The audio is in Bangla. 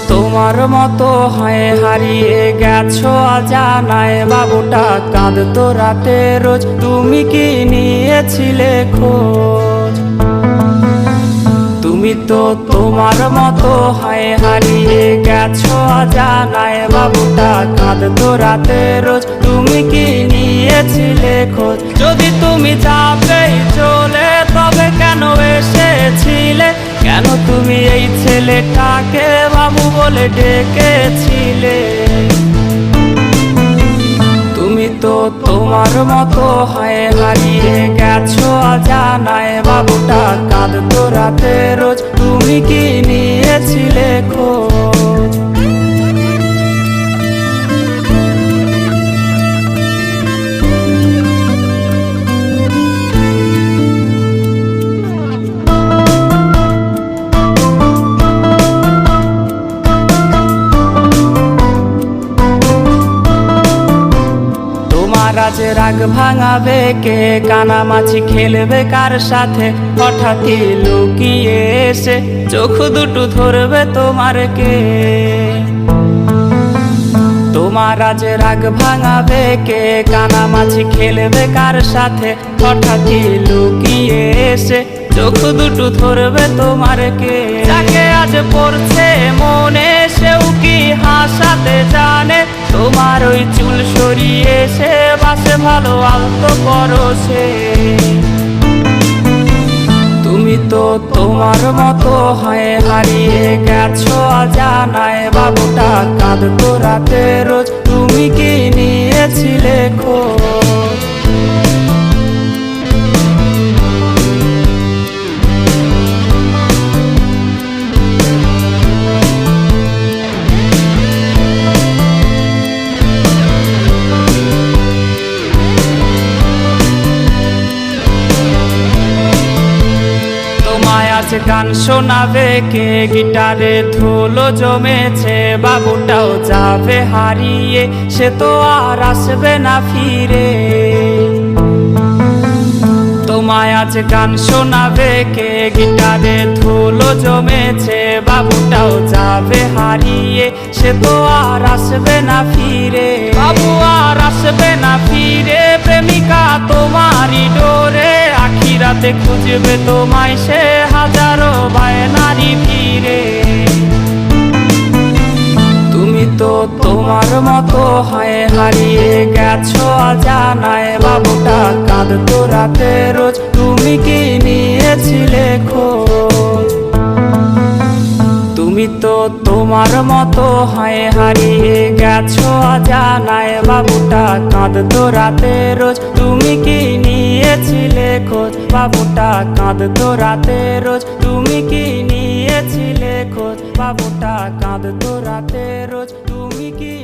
তোমার মতো হয়ে হারিয়ে গেছো অজানায়, বাবুটা কাঁদতো রাতে রোজ, তুমি কি নিয়েছিলে খোঁজ? তুমি তো তোমার মতো হয়ে হারিয়ে গেছো অজানায়, বাবুটা কাঁদতো রাতে রোজ, তুমি কি নিয়েছিলে খোঁজ? যদি তুমি যাবেই চলে তবে কেন এসেছিলে? কেন তুমি এই ছেলেটাকে বাবু বলে ডেকেছিলে? তুমি তো তোমার মতো হয়ে হারিয়ে গেছো অজানায়, বাবুটা কাঁদতো রাতে রোজ, তুমি কি নিয়েছিলে খোঁজ? আজ রাগ ভাঙাবে কে? কানামাছি খেলবে কার সাথে? হঠাৎই লুকিয়ে এসে চোখ দুটো ধরবে তোমার কে? তোমার আজ রাগ ভাঙাবে কে? কানামাছি খেলবে কার সাথে? হঠাৎই লুকিয়ে এসে চোখ দুটো ধরবে তোমার কে? যাকে আজ পড়ছে মনে সেও কি হাসাতে জানে? তোমার ওই চুল সরিয়ে সে বাসে ভালো আলতো পরশে। তুমি তো তোমার মতো হয়ে হারিয়ে গেছো অজানায়, বাবুটা কাঁদতো রাতে রোজ, তুমি কি নিয়েছিলে খোঁজ? আজ গান শোনাবে কে? গিটারে ধুলো জমেছে, বাবুটাও যাবে হারিয়ে, সে তো আর আসবে না ফিরে। তোমায় আজ গান শোনাবে কে? গিটারে ধুলো জমেছে, বাবুটাও যাবে হারিয়ে, সে তো আর আসবে না ফিরে। বাবু আর আসবে না ফিরে, প্রেমিকা তোমারই ডোরে, আখিরাতে খুঁজবে তোমায় সে হাজারো বায়নারি ফিরে। তুমি তো তোমার মতো হয়ে হারিয়ে গেছো অজানায়, বাবুটা কাঁদতো রাতে রোজ, তুমি কি নিয়েছিলে খোঁজ? তুমি তো তোমার মতো হয়ে হারিয়ে গেছো অজানায়, বাবুটা কাঁদতো রাতে রোজ, তুমি কি নিয়েছিলে খোঁজ? বাবুটা কাঁদতো রাতে রোজ, তুমি কি নিয়েছিলে খোঁজ? বাবুটা কাঁদতো রাতে রোজ, তুমি কি